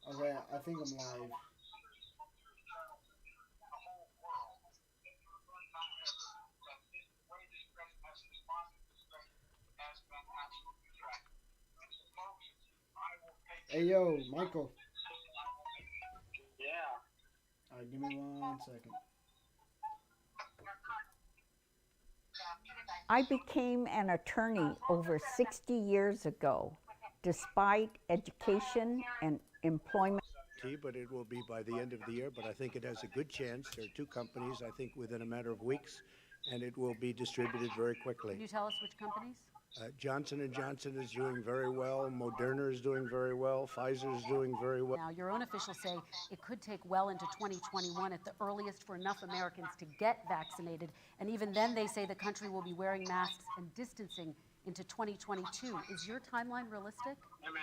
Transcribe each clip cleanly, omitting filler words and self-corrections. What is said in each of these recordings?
Okay, I think I'm live. Hey yo, Michael. Alright, give me 1 second. I became an attorney over 60 years ago, despite education and employment. But it will be by the end of the year. But I think it has a good chance. There are two companies, I think, within a matter of weeks, and it will be distributed very quickly. Can you tell us which companies? Johnson and Johnson is doing very well. Moderna is doing very well. Pfizer is doing very well. Now, your own officials say it could take well into 2021 at the earliest for enough Americans to get vaccinated. And even then, they say the country will be wearing masks and distancing into 2022. Is your timeline realistic?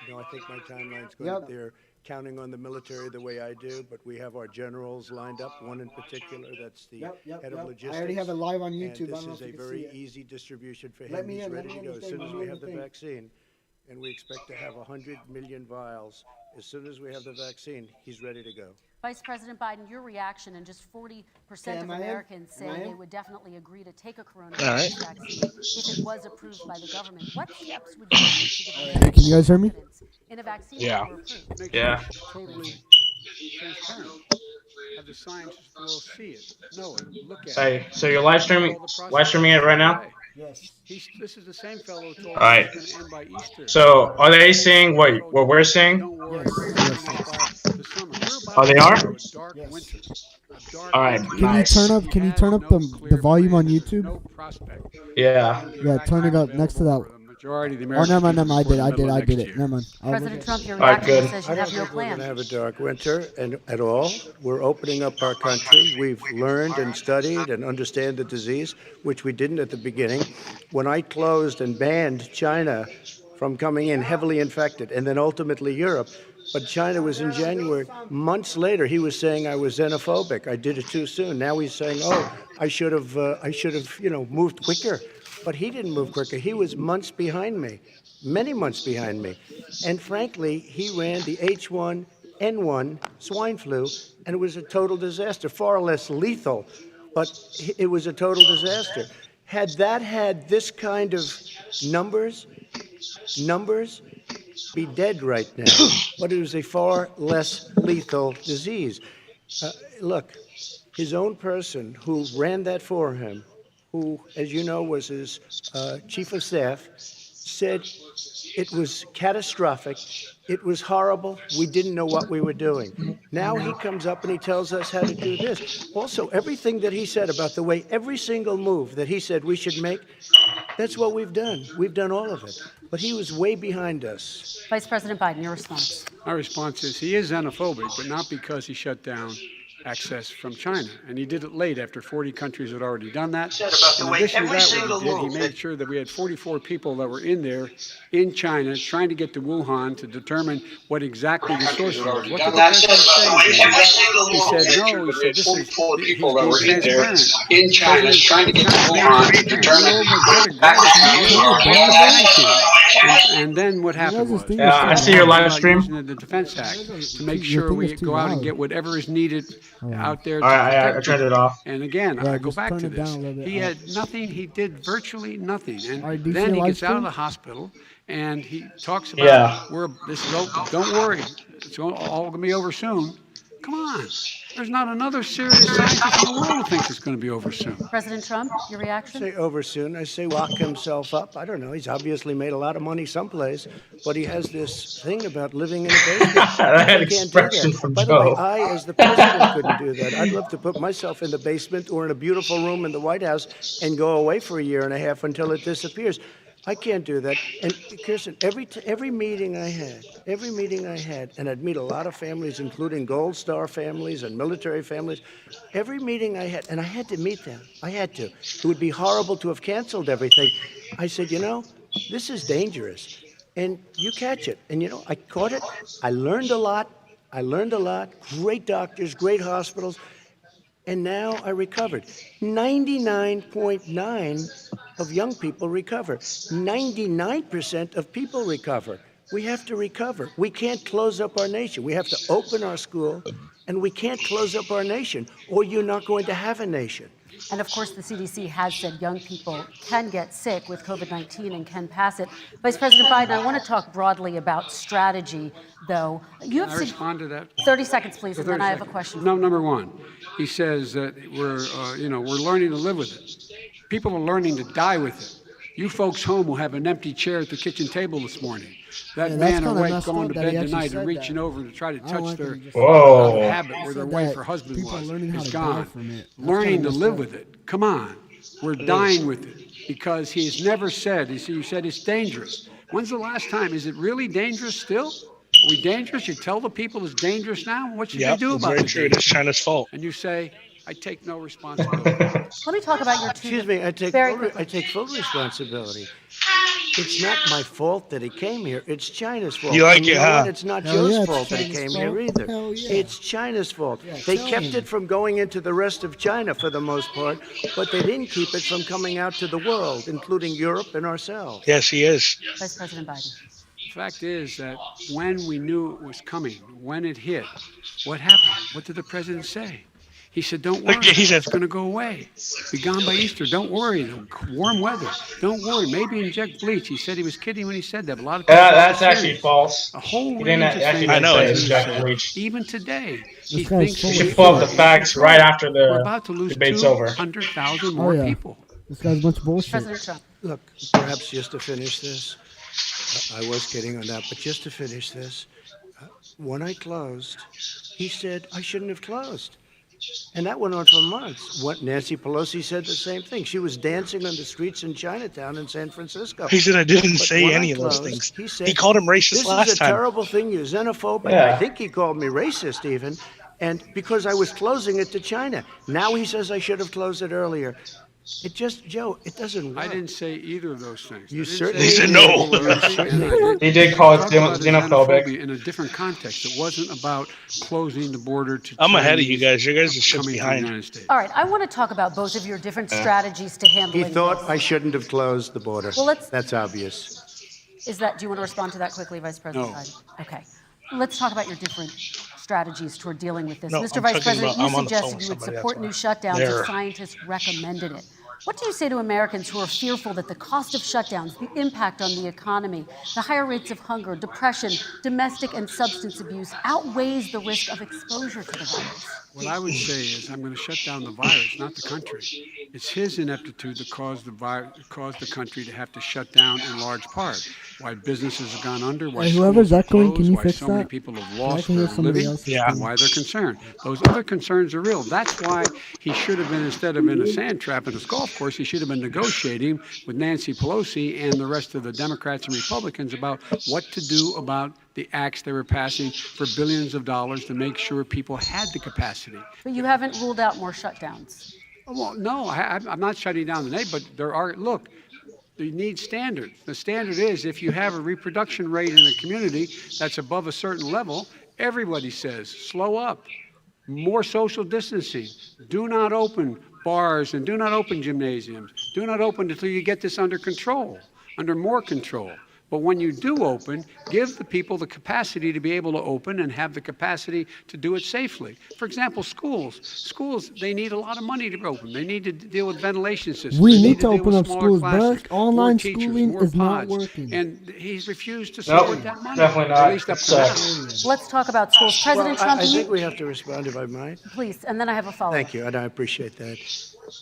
No, I think my timeline's good. Yep. They're counting on the military the way I do, but we have our generals lined up. One in particular, that's the head of logistics. I already have it live on And YouTube. I this don't know is if a you can see very it. easy distribution for Let him. me He's in, let ready me to in go the as thing, soon let as me we in have the the thing. vaccine. And we expect to have 100 million vials. As soon as we have the vaccine, he's ready to go. Vice President Biden, your reaction, and just 40% Okay, of am I in? Americans Am I say they in? would definitely agree to take a All right. coronavirus vaccine if it was approved by the government. What steps would you take to give Alright, Americans can you guys hear me? confidence in a vaccine if Yeah. it were approved? Make sure Yeah. it's totally transparent. Have the scientists world see it, know it, look at it. So you're live streaming All the live process streaming it along right the now? way. Yes. This is the same fellow who All told us it right. was going to end by Easter. So are they Same seeing fellow who told what you, we're seeing? don't worry, Yes. we're going to Yes. end this Yes. by the summer. We're about Oh, to they go are? into a dark Yes. winter. A dark All right. winter. Can you turn Nice. up? He Can you has turn up no the clear volume plan. on There's YouTube? no prospect Yeah. that there'll be Yeah, a turn it vaccine up next to available that. for the majority of the Oh American never mind, people never mind. before the middle of I next did it. year. Never mind. President Trump, your All right, reaction good. says I you don't have no think we're going to plan. have a dark winter at all. We're opening up our country. We've learned and studied and understand the disease, which we didn't at the beginning. When I closed and banned China from coming in heavily infected, and then ultimately Europe, but China was in January. Months later, he was saying I was xenophobic. I did it too soon. Now he's saying, "Oh, I should have, moved quicker." But he didn't move quicker. He was months behind me, many months behind me. And frankly, he ran the H1N1 swine flu, and it was a total disaster, far less lethal, but it was a total disaster. Had that had this kind of numbers, numbers, be dead right now. But it was a far less lethal disease. Look, his own person who ran that for him, who, as you know, was his chief of staff, said it was catastrophic. It was horrible. We didn't know what we were doing. Now he comes up and he tells us how to do this. Also, everything that he said about the way every single move that he said we should make, that's what we've done. We've done all of it. But he was way behind us. Vice President Biden, your response. My response is he is xenophobic, but not because he shut down access from China. And he did it late after 40 countries had already done that. In addition to that, what he did, he made sure that we had 44 people that were in there in China trying to get to Wuhan to determine what exactly the source was. What did the president say? He said, no, he said, this is, he's being transparent. in China trying to get to China's being Wuhan to transparent. determine No, but what exactly what the a source thank was. him. And then what You guys' happened was, thing Yeah, is I too see your loud. live about stream. using the Defense Act to make Your sure thing we is too go out and loud. get whatever is needed out there to All right, I protect turned it people. off. And again, Yeah, I go just back turn to it down this. a little bit. He had nothing. He did virtually nothing. And All right, do you see then the he live gets out of stream? the hospital and he talks Yeah. about, this is over. Don't worry, it's all going to be over soon. Come on. There's not another serious scientist in the world who thinks it's going to be over soon. President Trump, your reaction? Say over soon. I say lock himself up. I don't know. He's obviously made a lot of money someplace, but he has this thing about living in a basement. That I can't do expression that. from By the way, Joe. I, as the president, couldn't do that. I'd love to put myself in the basement or in a beautiful room in the White House and go away for a year and a half until it disappears. I can't do that. And Kirsten, every meeting I had, and I'd meet a lot of families, including Gold Star families and military families. Every meeting I had, and I had to meet them. I had to. It would be horrible to have canceled everything. I said, this is dangerous, and you catch it. And I caught it. I learned a lot. Great doctors, great hospitals. And now I recovered. 99.9 of young people recover. 99% of people recover. We have to recover. We can't close up our nation. We have to open our school, and we can't close up our nation, or you're not going to have a nation. And of course, the CDC has said young people can get sick with COVID-19 and can pass it. Vice President Biden, I want to talk broadly about strategy, though. You have Can I respond to that? 30 seconds, please, and then 30 I have a seconds. question. No, number one, he says that we're learning to live with it. People are learning to die with it. You folks home will have an empty chair at the kitchen table this morning. That Yeah, that's man kinda awake messed going up to that bed he actually tonight said and reaching that. over to try to I don't touch like their that he just Whoa. habit where their Said wife that or husband people are was. learning how It's to die gone. from it. That's Learning kinda to messed live up. with it. Come on. We're dying with it because he's never said, you said it's dangerous. When's the last time? Is it really dangerous still? Are we dangerous? You tell the people it's dangerous now? What should they do it's about very the true. It danger? is China's fault. And you say, I take no responsibility. Let me talk about your two. Excuse me, I take very full, quickly. I take full responsibility. It's not my fault that he came here. It's China's fault. You like And it, know huh? what? It's not Hell Joe's yeah, it's fault that he China's came here fault. either. Hell yeah. It's China's fault. Yeah, They tell kept him. it from going into the rest of China for the most part, but they didn't keep it from coming out to the world, including Europe and ourselves. Yes, he is. Vice President Biden. The fact is that when we knew it was coming, when it hit, what happened? What did the president say? He said, don't worry, Look, he said- it's going to go away. Be gone by Easter. Don't worry. Warm weather. Don't worry. Maybe inject bleach. He said he was kidding when he said that. But a lot of people That's are actually serious. false. A whole He didn't range of actually things I know that it he is. Jack said. Bleach. Even today, he guy's thinks full You of should pull up the shit. facts right after we're about to the lose debate's over. 200,000 more yeah. people. This guy's a bunch of bullshit. President Trump. Look, perhaps just to finish this, I was kidding on that, but just to finish this, when I closed, he said I shouldn't have closed. And that went on for months. What Nancy Pelosi said the same thing. She was dancing on the streets in Chinatown in San Francisco. He said I didn't But say when I any of those closed, things. he said, He called him racist This last is a time. terrible thing. You're xenophobic. Yeah. I think he called me racist even. And because I was closing it to China. Now he says I should have closed it earlier. It just, Joe, it doesn't work. I didn't say either of those things. You I didn't certainly say He said no. Pelosi, and I He did call it talk about xenophobic. xenophobia in a different context. It wasn't about closing the border to I'm ahead of you Chinese guys. You guys are shit coming to the behind. United States. All right, I want to talk about both of your different strategies to handling He thought this. I shouldn't have closed the border. Well, let's- That's obvious. Do you want to respond to that quickly, Vice President No. Biden? Okay. Let's talk about your different strategies toward dealing with this. No, Mr. I'm Vice talking President, about- you I'm on the phone suggested with you would somebody, support new that's shutdowns There. if scientists recommended it. What do you say to Americans who are fearful that the cost of shutdowns, the impact on the economy, the higher rates of hunger, depression, domestic and substance abuse outweighs the risk of exposure to the virus? What I would say is I'm going to shut down the virus, not the country. It's his ineptitude that caused the country to have to shut down in large part. Why businesses have gone under, why Hey, whoever's schools are echoing, can closed, you why fix so many that? people have I lost can hear their somebody living, else's Yeah. and why they're concerned. Those other concerns are real. That's why he should have been, instead of in a sand trap at a golf course, he should have been negotiating with Nancy Pelosi and the rest of the Democrats and Republicans about what to do about the acts they were passing for billions of dollars to make sure people had the capacity. But you haven't ruled out more shutdowns. Well, no, I'm not shutting down the neighborhood, but there are, look, you need standards. The standard is if you have a reproduction rate in a community that's above a certain level, everybody says, slow up, more social distancing, do not open bars and do not open gymnasiums, do not open until you get this under control, under more control. But when you do open, give the people the capacity to be able to open and have the capacity to do it safely. For example, schools. Schools, they need a lot of money to open. They need to deal with ventilation systems. We They need to deal open with up smaller schools, classes, but online more teachers, schooling more is not pods. working. And he's refused to Nope, support that money. definitely At not. least up It to now. sucks. Let's talk about schools. President Well, Trump, I you, think we have to respond, if I might. please, and then I have a follow-up. Thank you, and I appreciate that.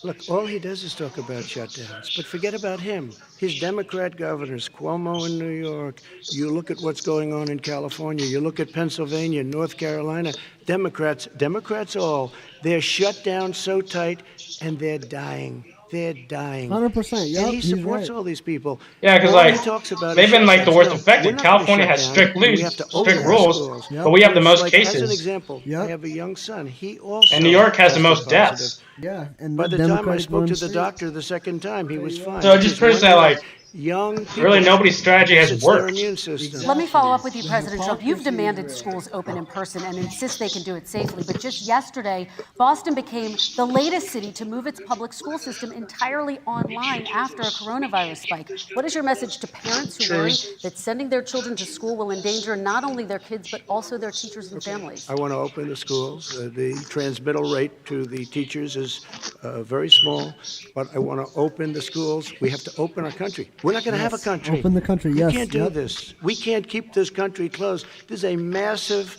Look, all he does is talk about shutdowns, but forget about him. His Democrat governors, Cuomo in New York, you look at what's going on in California, you look at Pennsylvania, North Carolina, Democrats all, they're shut down so tight, and they're dying. They're dying. 100%, yep, And he he's supports right. all these people. Yeah, because All like he talks about they've is been like the shutdowns. worst No, affected. we're not gonna California shut has down. strict We have to open strict our rules, schools. Yep. but we have the most Like, as an cases. example, Yep. I have a young son. He also And New York has the most tested deaths. positive. Yeah, and By the Democratic time I spoke to ones the too. doctor the second time, he was fine. So it He just proves that went like young people. Really, nobody's strategy has It's their worked. immune system. Let me follow up with you, The President Trump. You've hypocrisy is demanded real. schools open in person and insist they can do it safely. But just yesterday, Boston became the latest city to move its public school system entirely online after a coronavirus spike. What is your message to parents who worry that sending their children to school will endanger not only their kids, but also their teachers and families? I want to open the schools. The transmittal rate to the teachers is very small, but I want to open the schools. We have to open our country. We're not going to have a country. Open the country, We yes, can't do yep. this. We can't keep this country closed. This is a massive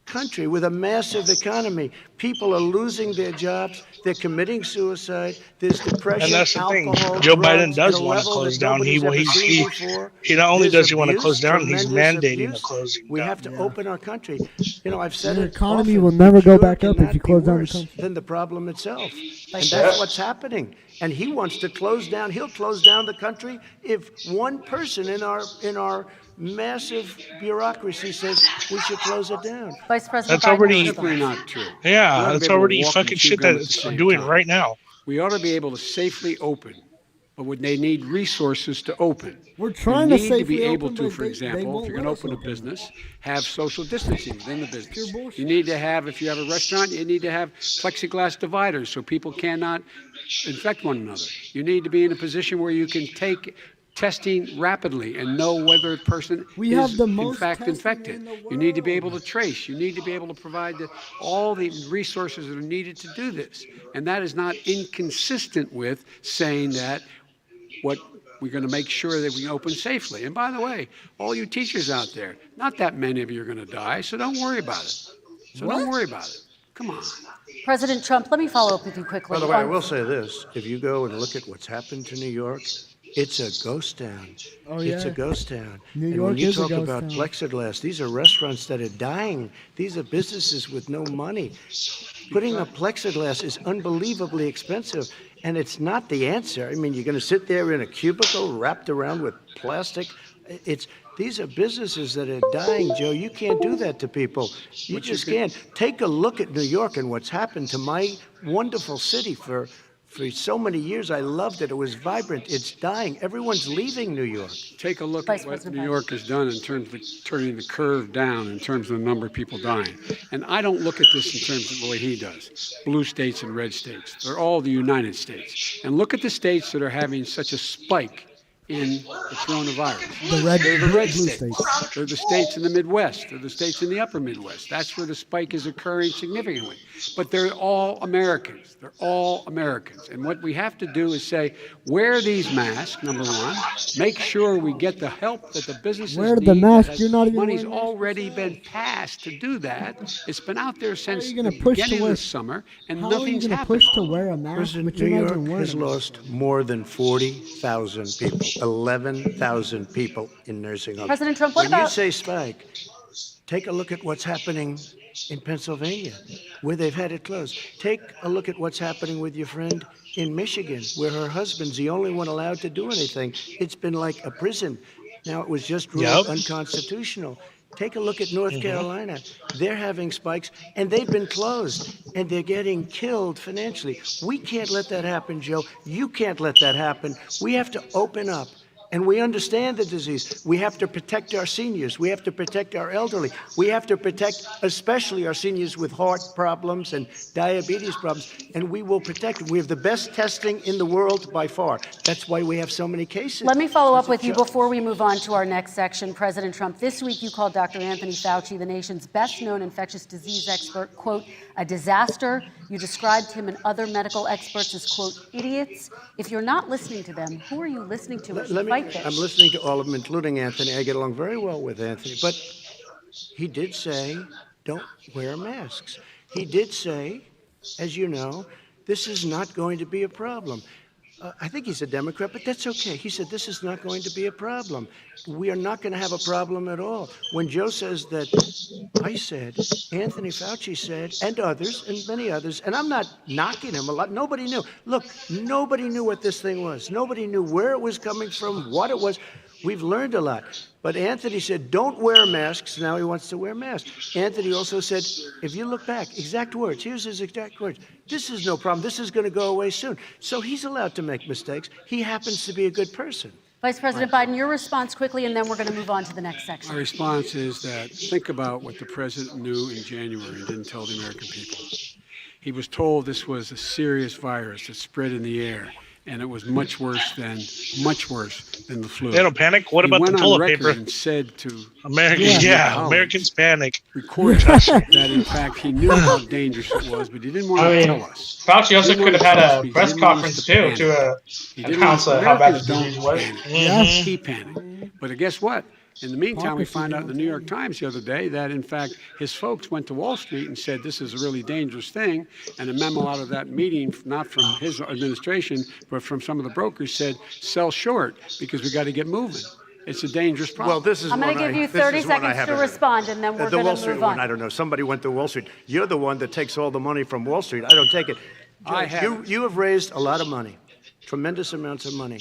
country with a massive economy. People are losing their jobs. They're committing suicide. There's depression, And that's the thing. alcohol, Joe drugs Biden does at a want to level close that down. nobody's ever seen before. He not only There's does he want to abuse, close down, he's tremendous mandating a abuse. closing We down. have to open our country. You know, I've said Your it economy often. will never go Sure back up if cannot you be close down the worse country. than the problem itself. And that's what's happening. And he wants to close down. He'll close down the country if one person in our massive bureaucracy says we should close it down. Vice President That's Biden, already- your Simply response. not true. Yeah, We ought to that's be able to already walk fucking and chew shit gum that at the it's same doing time. right now. We ought to be able to safely open, but would they need resources to open? We're trying to You need to be safely able open, to, but for they example, won't if you're going let to us open a open. business, have social distancing within the business. Pure bullshit. You need to have, if you have a restaurant, you need to have plexiglass dividers so people cannot infect one another. You need to be in a position where you can take testing rapidly and know whether a person We have is the in most fact testing infected. in the You need to be world. able to trace. You need to be able to provide all the resources that are needed to do this. And that is not inconsistent with saying that what we're going to make sure that we can open safely. And by the way, all you teachers out there, not that many of you are going to die, so don't worry about it. So don't worry about it. Come on. President Trump, let me follow up with you quickly. By the way, I on- will say this. If you go and look at what's happened to New York, it's a ghost town. Oh, It's a yeah. ghost town. New and York when you is a talk ghost about town. plexiglass, these are restaurants that are dying. These are businesses with no money. Putting up plexiglass is unbelievably expensive, and it's not the answer. I mean, you're going to sit there in a cubicle wrapped around with plastic. These are businesses that are dying, Joe. You can't do that to people. You just can't. Take a look at New York and what's happened to my wonderful city for so many years. I loved it. It was vibrant. It's dying. Everyone's leaving New York. Take a look Vice at what President New Biden. York has done in terms of turning the curve down in terms of the number of people dying. And I don't look at this in terms of the way he does. Blue states and red states. They're all the United States. And look at the states that are having such a spike in the coronavirus. They're the red blue states. They're the states in the Midwest. They're the states in the upper Midwest. That's where the spike is occurring significantly. But they're all Americans. They're all Americans. And what we have to do is say, wear these masks, number one. Make sure we get the help that the businesses Wear need. the that mask. has- You're not even Money's wearing masks already been passed to do that. It's been out there since you the gonna push to beginning of wear- the summer, and How are you nothing's going to happened. push to wear a mask? President but New you're not York even wearing has a mask? lost more than 40,000 people, 11,000 people in nursing homes. President Trump, what when you about- say spike, take a look at what's happening in Pennsylvania, where they've had it closed. Take a look at what's happening with your friend in Michigan, where her husband's the only one allowed to do anything. It's been like a prison. Now it was just ruled unconstitutional. Take a look at North Carolina. They're having spikes, and they've been closed, and they're getting killed financially. We can't let that happen, Joe. You can't let that happen. We have to open up. And we understand the disease. We have to protect our seniors. We have to protect our elderly. We have to protect especially our seniors with heart problems and diabetes problems. And we will protect them. We have the best testing in the world by far. That's why we have so many cases. Let me follow up with you before we move on to our next section. President Trump, this week you called Dr. Anthony Fauci, the nation's best-known infectious disease expert, quote, a disaster. You described him and other medical experts as, quote, idiots. If you're not listening to them, who are you listening to as you fight this? I'm listening to all of them, including Anthony. I get along very well with Anthony. But he did say, don't wear masks. He did say, as you know, this is not going to be a problem. I think he's a Democrat, but that's okay. He said this is not going to be a problem. We are not going to have a problem at all. When Joe says that, I said, Anthony Fauci said, and others, and many others, and I'm not knocking him a lot. Nobody knew. Look, nobody knew what this thing was. Nobody knew where it was coming from, what it was. We've learned a lot. But Anthony said, don't wear masks. Now he wants to wear masks. Anthony also said, if you look back, exact words, here's his exact words. This is no problem. This is going to go away soon. So he's allowed to make mistakes. He happens to be a good person. Vice President Biden, your response quickly, and then we're going to move on to the next My section. response is that think about what the president knew in January and didn't tell the American people. He was told this was a serious virus that spread in the air, and it was much worse than the flu. They don't panic. What He about the went on toilet record paper? and said to Americans, Yeah. Americans panic. recorded that in fact he knew how dangerous it was, but he didn't want to tell us. Fauci also He could have wanted had to a speak. press He didn't want us conference to too panic. to He didn't announce want- how bad the Americans don't disease was. panic. He panicked. But guess what? In the meantime, we found out in the New York Times the other day that, in fact, his folks went to Wall Street and said this is a really dangerous thing. And a memo out of that meeting, not from his administration, but from some of the brokers, said sell short because we got to get moving. It's a dangerous problem. Well, this is I'm going to give you 30 seconds to respond, and then we're The going Wall to Street move one, I on. don't know. Somebody went to Wall Street. You're the one that takes all the money from Wall Street. I don't take it. I Judge, haven't. you have raised a lot of money, tremendous amounts of money.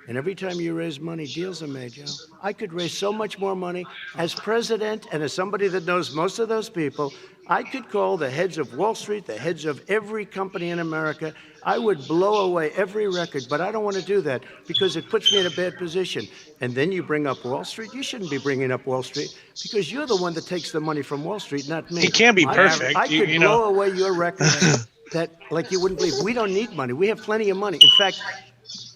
And every time you raise money, deals are made, Joe. I could raise so much more money. As president and as somebody that knows most of those people, I could call the heads of Wall Street, the heads of every company in America. I would blow away every record, but I don't want to do that because it puts me in a bad position. And then you bring up Wall Street. You shouldn't be bringing up Wall Street because you're the one that takes the money from Wall Street, not me. He can't be I- perfect, I could you blow know. away your record that like you wouldn't believe. We don't need money. We have plenty of money. In fact,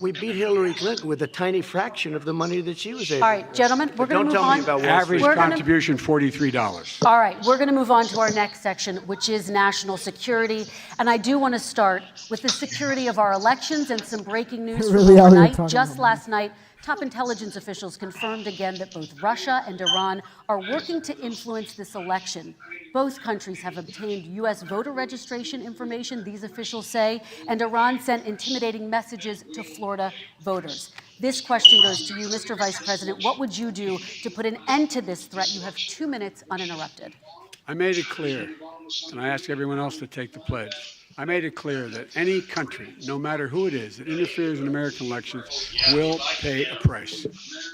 we beat Hillary Clinton with a tiny fraction of the money that she was able. All right, gentlemen, we're But going to don't move tell me on. about Wall Average Street. We're gonna- contribution, $43. All right, we're going to move on to our next section, which is national security. And I do want to start with the security of our elections and some breaking news from Really, all you're overnight. talking Just about. last night, top intelligence officials confirmed again that both Russia and Iran are working to influence this election. Both countries have obtained U.S. voter registration information, these officials say, and Iran sent intimidating messages to Florida voters. This question goes to you, Mr. Vice President. What would you do to put an end to this threat? You have 2 minutes uninterrupted. I made it clear, and I ask everyone else to take the pledge. I made it clear that any country, no matter who it is, that interferes in American elections will pay a price.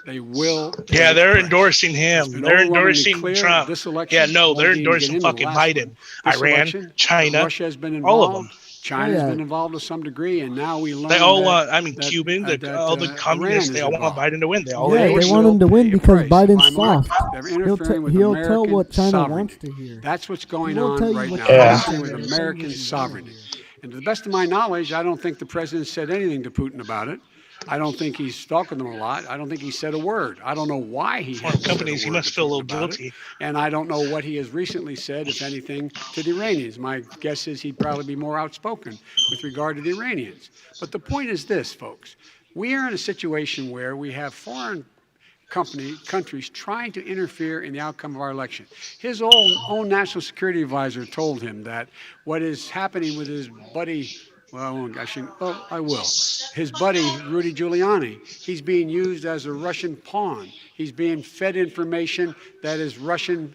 They will pay Yeah, a they're price. endorsing It's him. been They're overwhelmingly endorsing clear Trump. this election Yeah, no, won't they're even get endorsing into the fucking last Biden. one. This Iran, election, China, Russia has been all involved. of them. China's Yeah. been involved to some degree, and now we learn They all that, want, I mean, that- Cuban, that, all the communists, Iran they is all want involved. Biden to win. They all Yeah, endorse they him. want him to win Pay a because price. Biden's I'm soft. elected. They're interfering with He'll tell American what China sovereignty. wants to hear. That's what's going He won't on tell you right what now. China Interfering wants to with hear. American sovereignty. And to the best of my knowledge, I don't think the president said anything to Putin about it. I don't think he's talking to them a lot. I don't think he said a word. I don't know why he Foreign hasn't said companies, he word must to feel a Putin little about it. guilty. And I don't know what he has recently said, if anything, to the Iranians. My guess is he'd probably be more outspoken with regard to the Iranians. But the point is this, folks. We are in a situation where we have foreign countries trying to interfere in the outcome of our election. His own national security advisor told him that what is happening with his buddy, I will. His buddy, Rudy Giuliani, he's being used as a Russian pawn. He's being fed information that is Russian,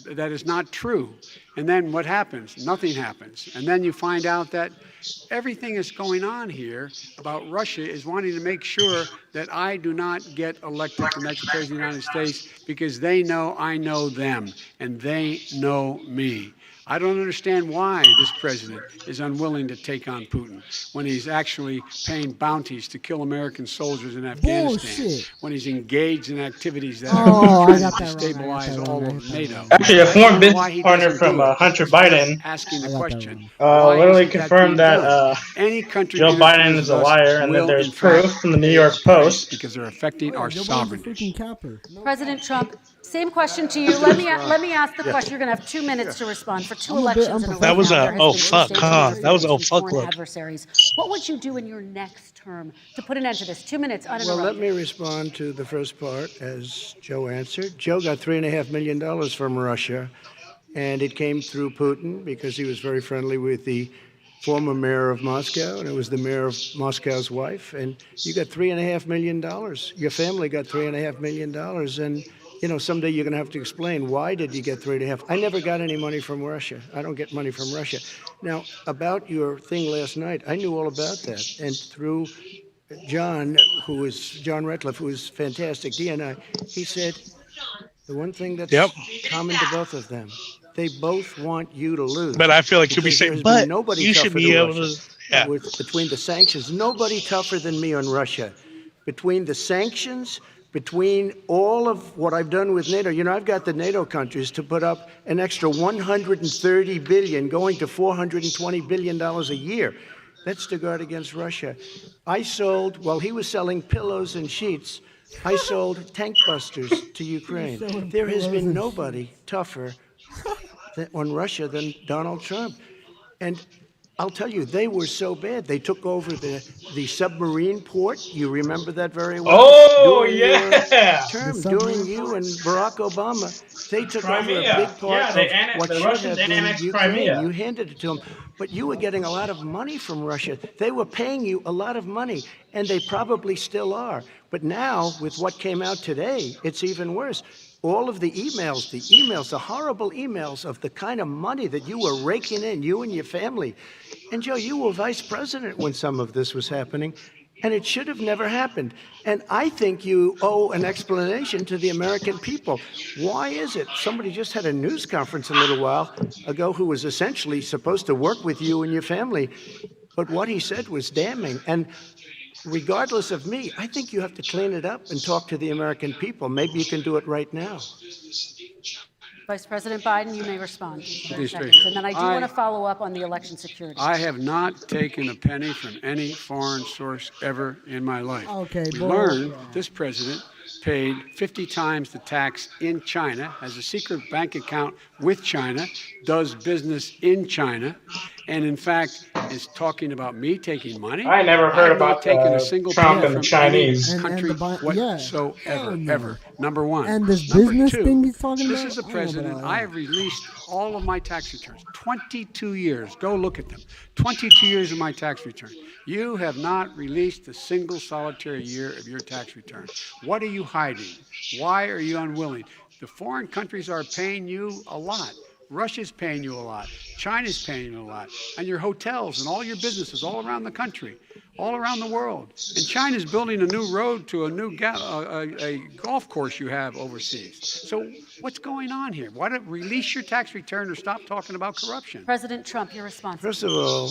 that is not true. And then what happens? Nothing happens. And then you find out that everything that's going on here about Russia is wanting to make sure that I do not get elected the next president of the United States because they know I know them and they know me. I don't understand why this president is unwilling to take on Putin when he's actually paying bounties to kill American soldiers in Afghanistan, Bullshit. when he's engaged in activities that Oh, are I trying got to that wrong. I got destabilize that all wrong. of NATO. Actually, a I former don't know business why he partner doesn't from do it. Hunter That's why I'm Biden asking the I got that question. wrong. Why literally isn't that confirmed being that done? Any country Joe interferes Biden with is a us liar and that will, there's in fact, proof from the New pay York a price Post. because they're affecting our Joe Biden's a sovereignty. freaking capper. President Trump, same question to you. Let me ask the question. You're going to have 2 minutes to respond for two I'm a bit elections in a row. That was now. a, There has oh been fuck, state huh? That was a, oh interference from fuck foreign look. adversaries. What would you do in your next term to put an end to this? 2 minutes Well, let uninterrupted. me respond to the first part as Joe answered. Joe got $3.5 million from Russia, and it came through Putin because he was very friendly with the former mayor of Moscow, and it was the mayor of Moscow's wife. And you got $3.5 million. Your family got $3.5 million, and you know someday you're going to have to explain why did you get 3.5. I never got any money from Russia. I don't get money from Russia. Now about your thing last night, I knew all about that, and through John Ratcliffe, who is fantastic, DNI, he said the one thing that's Yep. common to both of them, they both want you to lose. But I feel like he'll be Because saying, there's but been nobody you should tougher be to able Russia. to, yeah. Between the sanctions, nobody tougher than me on Russia. between the sanctions, between all of what I've done with NATO. You know, I've got the NATO countries to put up an extra $130 billion, going to $420 billion a year. That's to guard against Russia. I sold, while he was selling pillows and sheets, I sold tank busters to Ukraine. There has been nobody tougher on Russia than Donald Trump. And I'll tell you, they were so bad. They took over the submarine port. You remember that very well. Oh, During your yeah. term, during you and Barack Obama, they took over a Crimea. big part Yeah, they of annexed- what the should Russians have been annexed Ukraine. Crimea. You handed it to them, but you were getting a lot of money from Russia. They were paying you a lot of money, and they probably still are. But now, with what came out today, it's even worse. All of the emails, the horrible emails of the kind of money that you were raking in, you and your family. And Joe, you were vice president when some of this was happening, and it should have never happened. And I think you owe an explanation to the American people. Why is it? Somebody just had a news conference a little while ago who was essentially supposed to work with you and your family, but what he said was damning. And regardless of me, I think you have to clean it up and talk to the American people. Maybe you can do it right now. Vice President Biden, you may respond. In 30 Please, seconds. please. And then I do want to follow up on the election security. I have not taken a penny from any foreign source ever in my life. Okay, We boy. learned this president paid 50 times the tax in China, has a secret bank account with China, does business in China, and in fact is talking about me taking money. I never heard I've not about taken a single Trump penny and the from any Chinese. And country the yeah. whatsoever, Hell no. ever. Number one. And this Number business two, thing he's talking this about? is a I don't know president. about I that. have released all of my tax returns. 22 years. Go look at them. 22 years of my tax return. You have not released a single solitary year of your tax return. What are you hiding? Why are you unwilling? The foreign countries are paying you a lot. Russia's paying you a lot. China's paying you a lot. And your hotels and all your businesses all around the country, all around the world. And China's building a new road to a new a golf course you have overseas. So what's going on here? Why don't release your tax return or stop talking about corruption? President Trump, your response. First of all,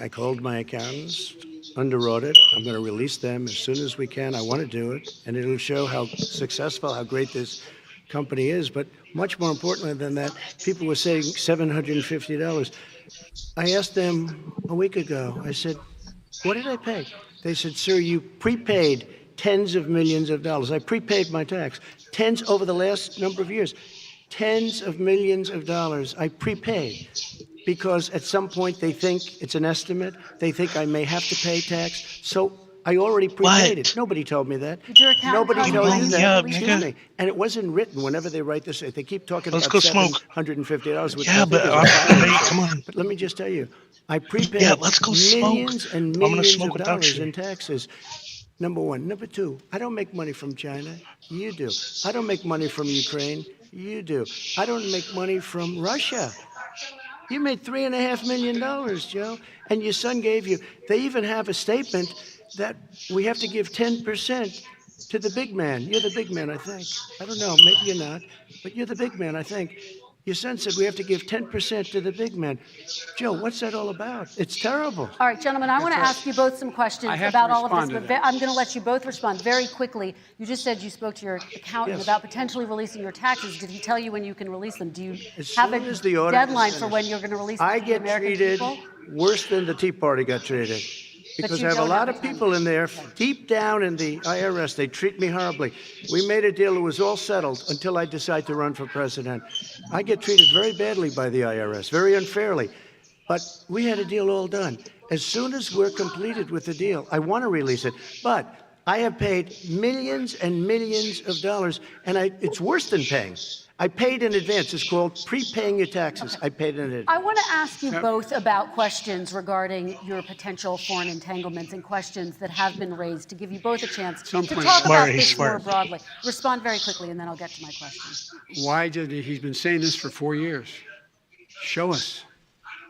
I called my accountants under audit. I'm going to release them as soon as we can. I want to do it, and it'll show how successful, how great this company is. But much more importantly than that, people were saying $750. I asked them a week ago, I said, what did I pay? They said, sir, you prepaid tens of millions of dollars. I prepaid my tax. Tens over the last number of years. Tens of millions of dollars I prepaid. Because at some point they think it's an estimate. They think I may have to pay tax. So I already prepaid it. Nobody told me that. Did your accountant Nobody tell told you you that? that. Yeah, Excuse me. And it wasn't written whenever they write this. They keep talking Let's about go smoke. $750. Which Yeah, I think but is on a debate, come on. But let me just tell you, I prepaid Yeah, let's go smoke. millions and I'm gonna millions smoke of without dollars you. in taxes. Number one. Number two, I don't make money from China. You do. I don't make money from Ukraine. You do. I don't make money from Russia. You made $3.5 million, Joe, and your son gave you. They even have a statement that we have to give 10% to the big man. You're the big man, I think. I don't know, maybe you're not, but you're the big man, I think. Your son said we have to give 10% to the big man. Joe, what's that all about? It's terrible. All right, gentlemen, I want to ask you both some questions I have to about all of this, respond to but that. I'm going to let you both respond very quickly. You just said you spoke to your accountant Yes. about potentially releasing your taxes. Did he tell you when you can release them? Do you As have soon a as the audit is deadline for finished. when you're going to release them I to the get American treated people? worse than the Tea Party got treated. Because you I have a don't lot have of a time. people in there, deep down in the IRS, they treat me horribly. We made a deal, it was all settled until I decide to run for president. I get treated very badly by the IRS, very unfairly. But we had a deal all done. As soon as we're completed with the deal, I want to release it. But I have paid millions and millions of dollars, and it's worse than paying. I paid in advance. It's called prepaying your taxes. I paid in advance. I want to ask you both about questions regarding your potential foreign entanglements and questions that have been raised to give you both a chance to Some talk point- about Smart, he's this more smart. broadly. Respond very quickly, and then I'll get to my question. Why did he's been saying this for 4 years? Show us.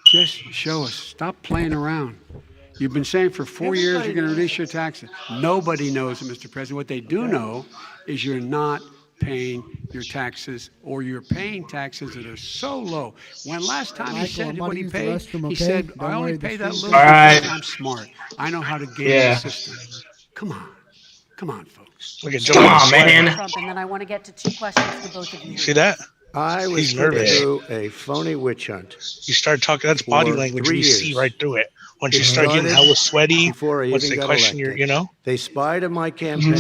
Just show us. Stop playing around. You've been saying for 4 years you're going to Everybody release your taxes. Nobody knows it, Mr. President. What they do know is you're not paying your taxes, or you're paying taxes that are so low. When last time he Michael, said I'm what about he to use the paid, restroom, he okay? said, Don't I only worry, pay the that food's little All right. because I'm smart. I know how to game Yeah. the system. Come on. Come on, folks. Look at Joe. Come on, man. Trump, and then I want to get to 2 questions to both of you. See that? I was He's put nervous. through a phony witch hunt You start talking. That's body For language. 3 You see years. right through it. Once you It start getting started hella sweaty, before I once even they got question elected. your, you know. They spied on my campaign.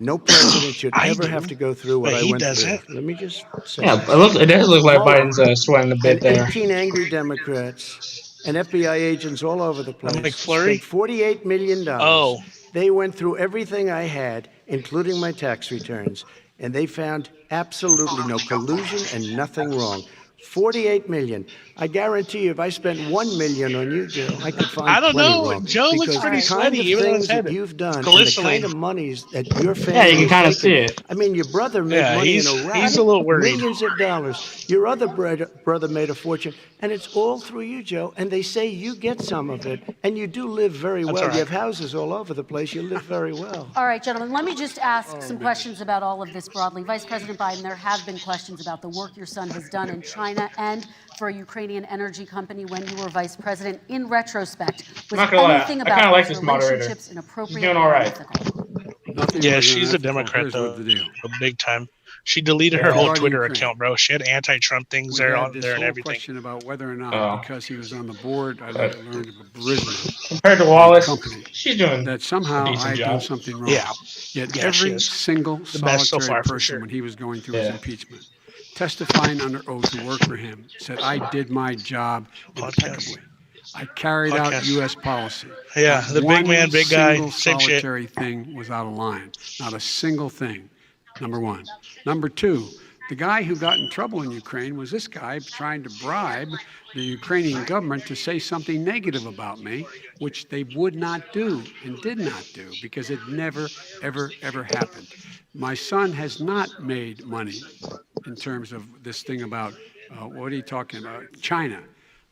No president should I ever do, have to go through what but I he went doesn't. through. Let me just say Yeah, this. it does look like Mueller Biden's sweating a bit and there. 18 angry Democrats and FBI agents all over the place McFlurry? spent $48 million. Oh. They went through everything I had, including my tax returns, and they found absolutely no collusion and nothing wrong. 48 million. I guarantee you, if I spent 1 million on you, Joe, I could find I don't plenty know. wrong. Joe looks Because pretty the kind sweaty, of even though things his head that you've done, and the glistening. kind of monies that your family Yeah, you can has kind of see taken. it. I mean, your brother made Yeah, money he's- in Iraq. he's a little worried. Millions of dollars. Your other brother made a fortune, and it's all through you, Joe. And they say you get some of it, and you do live very well. all right. You have houses all over the place. You live very well. All right, gentlemen, let me just ask some questions about all of this broadly. Vice President Biden, there have been questions about the work your son has done in China and for a Ukrainian energy company when you were vice president. In retrospect, was Not gonna lie, anything I about kinda like those this moderator. relationships inappropriate doing or all right. unethical? Nothing Yeah, we're she's gonna a ask for. Democrat Here's though, what the deal. big time. She deleted her Yeah. whole Regarding Twitter Ukraine. account, bro. She had anti-Trump things We there had on this there and whole everything. question about whether or not, Oh. because he was on the board, I learned of Burisma, Compared to Wallace, company. she's doing that somehow a decent I had done job. something wrong. Yeah. Yet Yeah, she every is. single The best so solitary far, for person, sure. when he was going through his Yeah. impeachment, testifying under oath to work for him, said, I did my job impeccably. I carried out Podcast. U.S. policy. Yeah, Not the big one man, big guy, single same shit. solitary thing was out of line. Not a single thing. Number one. Number two, the guy who got in trouble in Ukraine was this guy trying to bribe the Ukrainian government to say something negative about me, which they would not do and did not do because it never, ever, ever happened. My son has not made money in terms of this thing about, what are you talking about, China.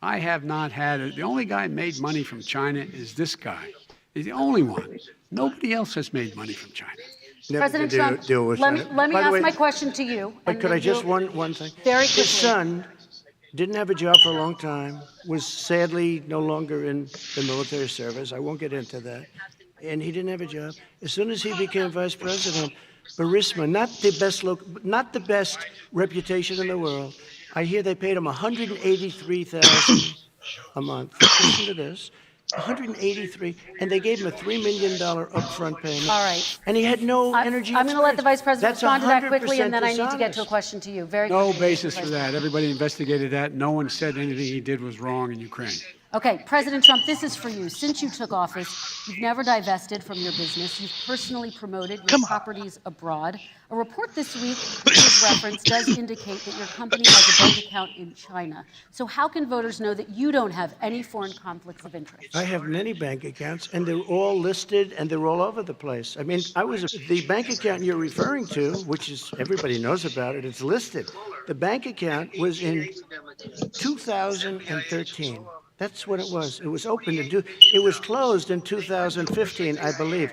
I have not had it. The only guy made money from China is this guy. He's the only one. Nobody else has made money from China. Never President to Trump, deal with let me China. let me By the ask way, my question to you. But and could I then just you'll- one thing? Very His quickly. son didn't have a job for a long time, was sadly no longer in the military service. I won't get into that. And he didn't have a job. As soon as he became vice president, Burisma, not the best reputation in the world. I hear they paid him $183,000 a month. Listen to this. 183, and they gave him a $3 million upfront payment. All right. And he had no energy. I'm going to let the vice president That's respond to that quickly, and 100% then I need to get to a dishonest. question to you. Very No quickly, basis Vice for that. Everybody investigated that. No one said anything he did was wrong in Ukraine. Okay, President Trump, this is for you. Since you took office, you've never divested from your business. You've personally promoted your properties abroad. A report this week, which is referenced, does indicate that your company has a bank account in China. So how can voters know that you don't have any foreign conflicts of interest? I have many bank accounts, and they're all listed, and they're all over the place. I mean, the bank account you're referring to, which is everybody knows about it, it's listed. The bank account was in 2013. That's what it was. It was open to do. It was closed in 2015, I believe.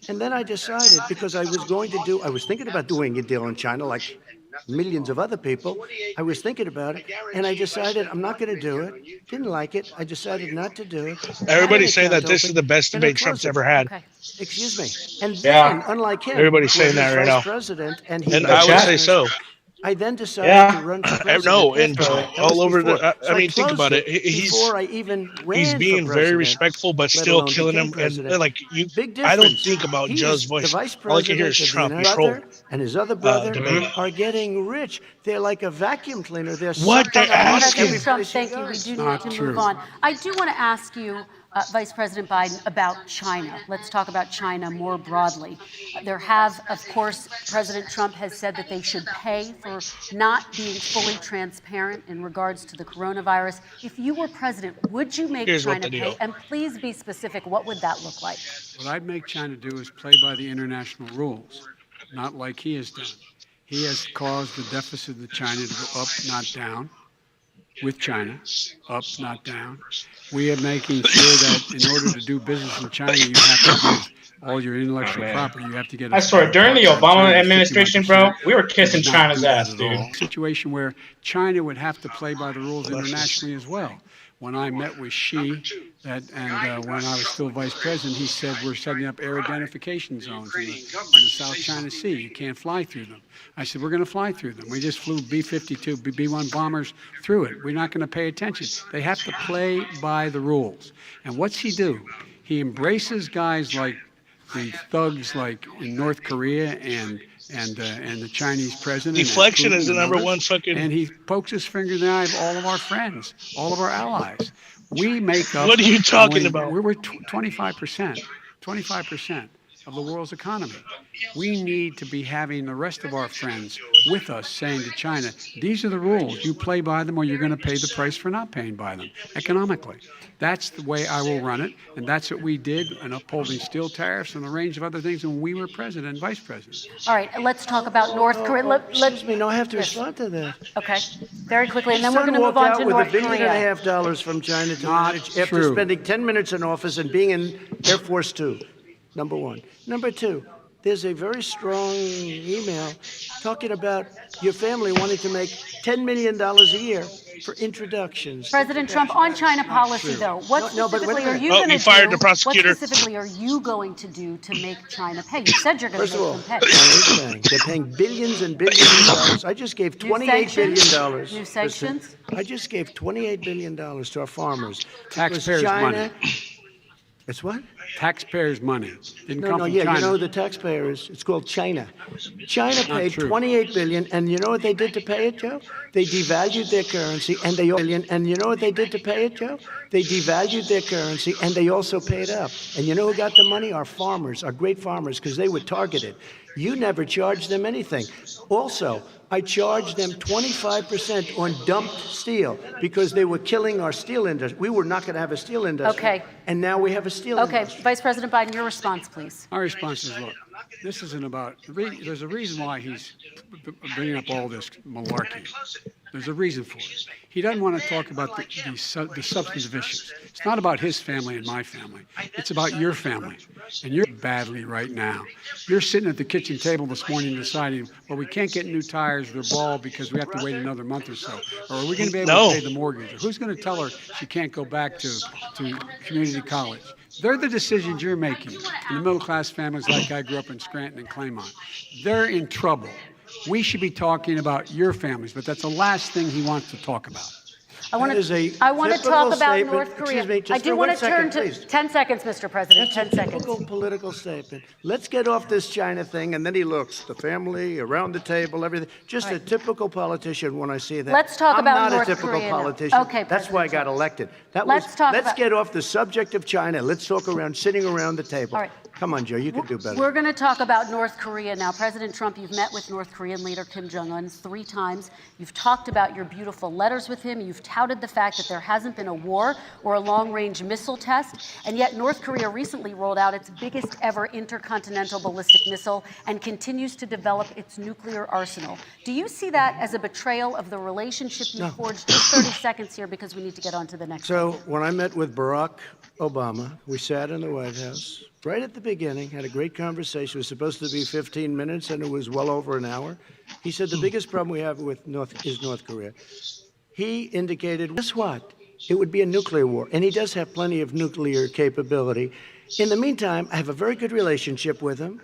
And then I decided, because I was thinking about doing a deal in China like millions of other people. I was thinking about it, and I decided I'm not going to do it. Didn't like it. I decided not to do it. Everybody's saying Account that this open, is the best and I debate Trump's closed it. ever had. Okay. Excuse me. And Yeah. then, unlike him, Everybody's when saying that he's right vice now. president, and And he I would chat. say so. I then decided Yeah. to run for I president. know, and after that. That all was over before. the. So I mean, think closed about it. He's before I even ran he's for being very president, respectful, but let still alone killing became him. president. And like you, Big I don't difference. think about He Joe's is voice. The vice All I can hear president is of the Trump. United Troll. brother and his other brother Demand. are getting rich. They're like a vacuum cleaner. They're What? sucking They're up money asking. every President Trump, place he thank you. We goes. do need Not to true. move on. I do want to ask you, Vice President Biden, about China. Let's talk about China more broadly. There have, of course, President Trump has said that they should pay for not being fully transparent in regards to the coronavirus. If you were president, would you make Here's what China the pay? deal. And please be specific. What would that look like? What I'd make China do is play by the international rules, not like he has done. He has caused the deficit of China to go up, not down, with China, up, not down. We are making sure that in order to do business in China, you have to give all your intellectual man. property. You have to get. I swear, during the Obama administration, bro, 51%. we were kissing Not China's do that ass, at dude. all. Situation where China would have to play by the rules internationally as well. when I met with Xi, when I was still vice president, he said we're setting up air identification zones in the South China Sea. You can't fly through them. I said, we're going to fly through them. We just flew B-52, B-1 bombers through it. We're not going to pay attention. They have to play by the rules. And what's he do? He embraces guys like the thugs like in North Korea and the Chinese president. Deflection and is the Putin number and one fucking. And he pokes his finger in the eye of all of our friends, all of our allies. We make up. What are you talking about? We're 25% of the world's economy. We need to be having the rest of our friends with us saying to China, these are the rules. You play by them or you're going to pay the price for not paying by them economically. That's the way I will run it, and that's what we did in upholding steel tariffs and a range of other things when we were president and vice president. All right, let's talk about North Korea. Excuse me, no, I have to respond to that. Okay, very quickly, and then His we're son going to move walked on out to with North $1.5 billion Korea. from China to Not manage after true. spending 10 minutes in office and being in Air Force Two. Number one. Number two, there's a very strong email talking about your family wanting to make $10 million a year for introductions. President Trump, on China policy, though, what No, but wait a specifically are minute. you Oh, going to you do? fired the prosecutor. What specifically are you going to do to make China pay? You said you're going First to of make all, them pay. they're paying billions and billions of dollars. I just gave $28 sanctions? billion. New Listen, sanctions? I just gave $28 billion to our farmers. Taxpayers' Because China, money. It's what? Taxpayers' money. Didn't No, come no, from yeah, China. you know the taxpayer it's called China. China Not paid true. $28 billion, and you know what they did to pay it, Joe? They devalued their currency, and you know what they did to pay it, Joe? They devalued their currency, and they also paid up. And you know who got the money? Our farmers, our great farmers, because they were targeted. You never charged them anything. Also, I charged them 25% on dumped steel because they were killing our steel industry. We were not going to have a steel industry. Okay. And now we have a steel Okay, industry. Vice President Biden, your response, please. My response is, look, this isn't about, there's a reason why he's bringing up all this malarkey. There's a reason for it. He doesn't want to talk about the substantive issues. It's not about his family and my family. It's about your family. And you're badly right now. You're sitting at the kitchen table this morning deciding, well, we can't get new tires or ball because we have to wait another month or so. Or are we going to be able to pay the mortgage? Or who's going to tell her she can't go back to community college? They're the decisions you're making in the middle-class families like I grew up in Scranton and Claymont. They're in trouble. We should be talking about your families, but that's the last thing he wants to talk about. I want That is a to talk typical about statement. North Korea. Excuse me, just I do for want 1 to turn second, to please. 10 seconds, Mr. President. That's 10 a seconds. typical political statement. Let's get off this China thing, and then he looks, the family, around the table, everything. Just a typical politician when I see that. Let's talk I'm about not North a typical Korea now. politician. Okay, That's why I got President elected. Let's talk let's about- get off the subject of China. Let's talk around, sitting around the table. All right. Come on, Joe, you can do better. We're going to talk about North Korea now. President Trump, you've met with North Korean leader Kim Jong-un 3 times. You've talked about your beautiful letters with him. You've touted the fact that there hasn't been a war or a long-range missile test. And yet North Korea recently rolled out its biggest ever intercontinental ballistic missile and continues to develop its nuclear arsenal. Do you see that as a betrayal of the relationship you forged? Just 30 seconds here because we need to get on to the next. So when I met with Barack Obama, we sat in the White House right at the beginning, had a great conversation. It was supposed to be 15 minutes, and it was well over an hour. He said the biggest problem we have with North Korea. He indicated, guess what? It would be a nuclear war, and he does have plenty of nuclear capability. In the meantime, I have a very good relationship with him.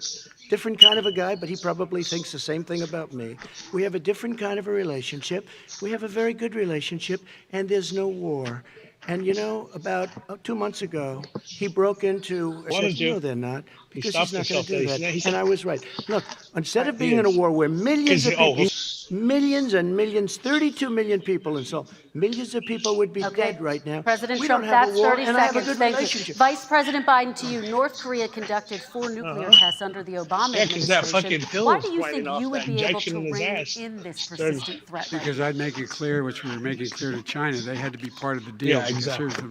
Different kind of a guy, but he probably thinks the same thing about me. We have a different kind of a relationship. We have a very good relationship, and there's no war. And you know, about 2 months ago, he broke into. I said, no, they're not, because he's not going to do that. And I was right. Look, instead of being in a war where millions of people, millions and millions, 32 million people, and so millions of people would be dead right now. President We Trump, don't have that's a war, 30 and I have a seconds. good Thank you. relationship. Vice President Biden, to you. North Korea conducted 4 nuclear tests under the Obama Yeah, 'cause that administration. fucking pill Why was do you fighting think off you would that be able injection to in his rein ass. in this persistent threat? right Because now? I'd make it clear, which we were making clear to China, they had to be part of the deal. Yeah, because exactly. here's the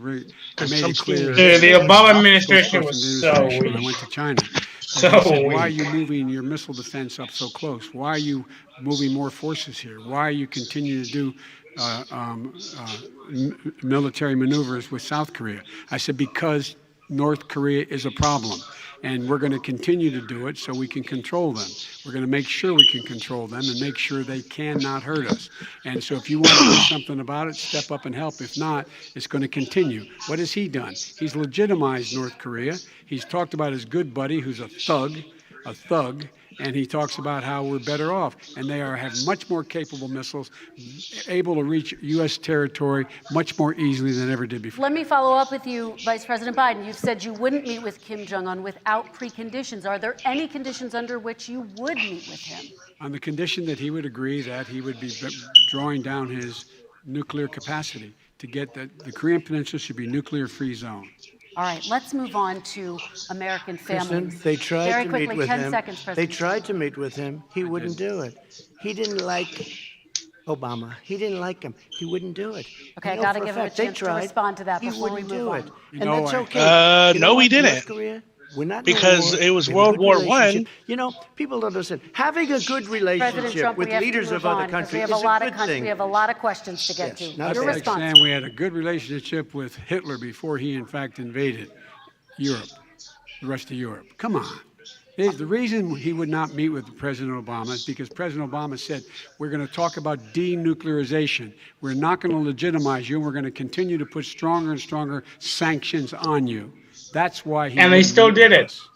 I made some it clear. scheme- The Obama administration was so When I weak. went to China. So They said, why are weak. you moving your missile defense up so close? Why are you moving more forces here? Why are you continuing to do military maneuvers with South Korea? I said, because North Korea is a problem. And we're going to continue to do it so we can control them. We're going to make sure we can control them and make sure they cannot hurt us. And so if you want to do something about it, step up and help. If not, it's going to continue. What has he done? He's legitimized North Korea. He's talked about his good buddy who's a thug, and he talks about how we're better off. And they have much more capable missiles, able to reach U.S. territory much more easily than ever did before. Let me follow up with you, Vice President Biden. You've said you wouldn't meet with Kim Jong-un without preconditions. Are there any conditions under which you would meet with him? On the condition that he would agree that he would be drawing down his nuclear capacity to get that the Korean Peninsula should be a nuclear-free zone. All right, let's move on to American families. Kristen, they tried Very to quickly, meet with 10 him. seconds, They President. tried to meet with him. He wouldn't do it. He didn't like Obama. He didn't like him. He wouldn't do it. Okay, I know gotta for give him a fact they chance to tried. respond to that He before we wouldn't move do on. it. You And know that's I- okay. You know no, he what? didn't. North Korea, we're not in a Because war. it was We have a World good War relationship. I. You know, people don't understand. Having a good President relationship Trump, with we have leaders to of move other on, 'cause countries we is have a a lot of good thing. We have a lot of questions to get Yes, to. not Your bad. response. Saying we had a good relationship with Hitler before he, in fact, invaded Europe, the rest of Europe. Come on. The reason he would not meet with President Obama is because President Obama said, we're going to talk about denuclearization. We're not going to legitimize you, and we're going to continue to put stronger and stronger sanctions on you. That's why he And they wouldn't still meet did with it. us.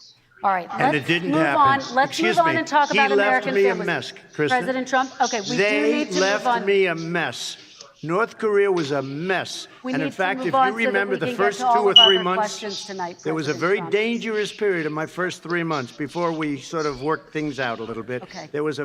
All right, And let's it didn't move happen. on. Let's Excuse move on me. and talk He about left American me a families. mess, Kristen. President Trump, okay, we do They need to move left on. me a mess. North Korea was a mess. We And need in to fact, move if on you so that remember we the can get first to 2 all or of 3 our months, questions tonight, there was a President very Trump. dangerous period in my first 3 months before we sort of worked things out a little bit. Okay. There was a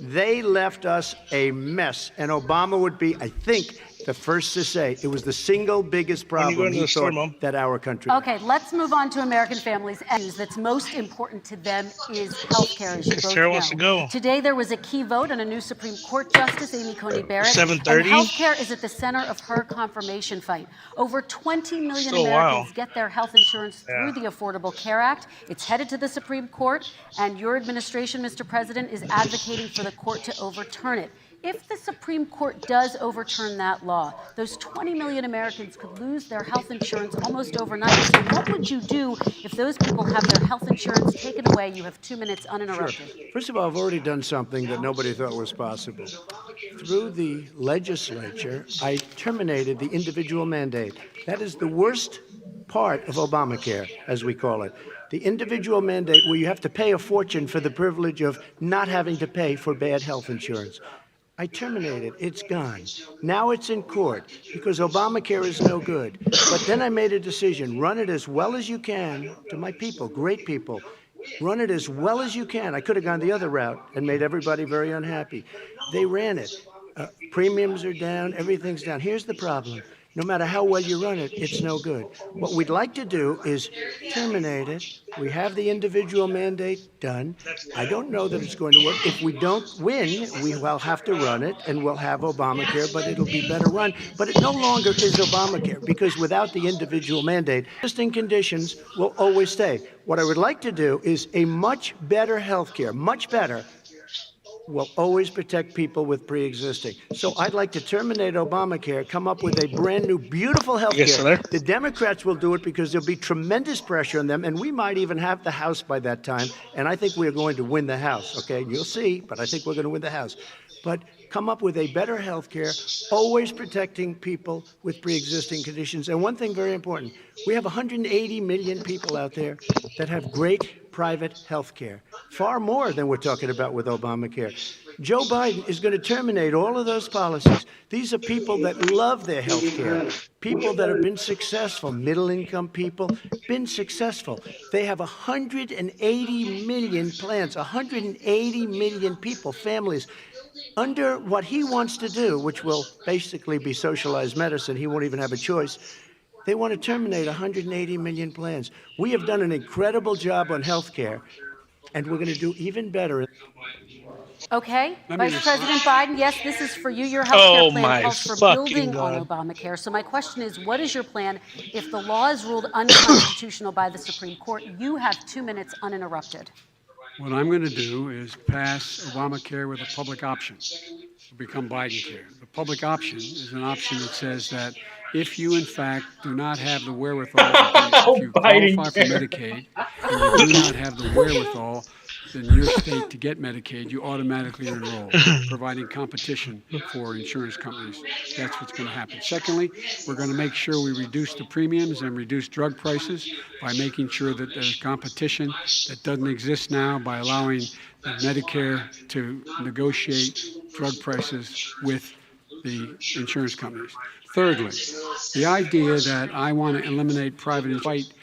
they left us a mess. And Obama would be, I think, the first to say it was the single biggest you problem going to he the store, thought Mom? that our country had. Okay, let's move on to American families. And news that's most important to them is health care, as you both Sarah know. wants to go. Today, there was a key vote on a new Supreme Court Justice, Amy Coney Barrett. 7:30? And health care is at the center of her confirmation fight. Over 20 million So, wow. Americans get their health insurance through the Affordable Care Act. It's headed to the Supreme Court, and your administration, Mr. President, is advocating for the court to overturn it. If the Supreme Court does overturn that law, those 20 million Americans could lose their health insurance almost overnight. So what would you do if those people have their health insurance taken away? You have 2 minutes uninterrupted. First of all, I've already done something that nobody thought was possible. Through the legislature, I terminated the individual mandate. That is the worst part of Obamacare, as we call it. The individual mandate where you have to pay a fortune for the privilege of not having to pay for bad health insurance. I terminated. It's gone. Now it's in court because Obamacare is no good. But then I made a decision. Run it as well as you can to my people, great people. Run it as well as you can. I could have gone the other route and made everybody very unhappy. They ran it. Premiums are down. Everything's down. Here's the problem. No matter how well you run it, it's no good. What we'd like to do is terminate it. We have the individual mandate done. I don't know that it's going to work. If we don't win, we will have to run it, and we'll have Obamacare, but it'll be better run. But it no longer is Obamacare, because without the individual mandate, existing conditions will always stay. What I would like to do is a much better health care, much better, will always protect people with pre-existing. So I'd like to terminate Obamacare, come up with a brand new, beautiful health You guys still care. there? The Democrats will do it because there'll be tremendous pressure on them, and we might even have the House by that time. And I think we're going to win the House, okay? You'll see, but I think we're going to win the House. But come up with a better health care, always protecting people with pre-existing conditions. And one thing very important, we have 180 million people out there that have great private health care, far more than we're talking about with Obamacare. Joe Biden is going to terminate all of those policies. These are people that love their health care, people that have been successful, middle-income people, been successful. They have 180 million plans, 180 million people, families, under what he wants to do, which will basically be socialized medicine. He won't even have a choice. They want to terminate 180 million plans. We have done an incredible job on health care, and we're going to do even better. Okay, Let me Vice respond. President Biden, yes, this is for you. Your health care Oh, plan my calls for fucking building on God. Obamacare. So my question is, what is your plan if the law is ruled unconstitutional by the Supreme Court? You have 2 minutes uninterrupted. What I'm going to do is pass Obamacare with a public option. It'll become Biden care. The public option is an option that says that if you in fact do not have the wherewithal, if you qualify for Medicaid and you do not have the wherewithal in your state to get Medicaid, you automatically enroll, providing competition for insurance companies. That's what's going to happen. Secondly, we're going to make sure we reduce the premiums and reduce drug prices by making sure that there's competition that doesn't exist now by allowing Medicare to negotiate drug prices with the insurance companies. Thirdly, the idea that I want to eliminate private insurance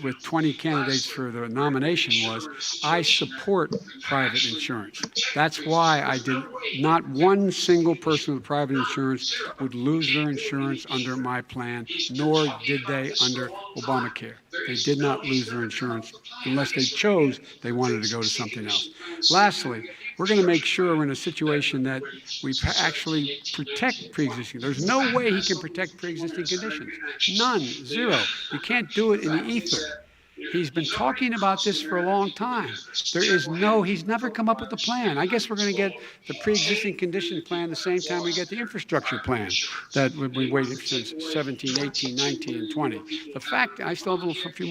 with 20 candidates for the nomination was, I support private insurance. That's why I did not one single person with private insurance would lose their insurance under my plan, nor did they under Obamacare. They did not lose their insurance unless they chose they wanted to go to something else. Lastly, we're going to make sure we're in a situation that we actually protect pre-existing. There's no way he can protect pre-existing conditions. None, zero. You can't do it in the ether. He's been talking about this for a long time. He's never come up with a plan. I guess we're going to get the pre-existing condition plan the same time we get the infrastructure plan that we've been waiting since 17, 18, 19, and 20. The fact, I still have a few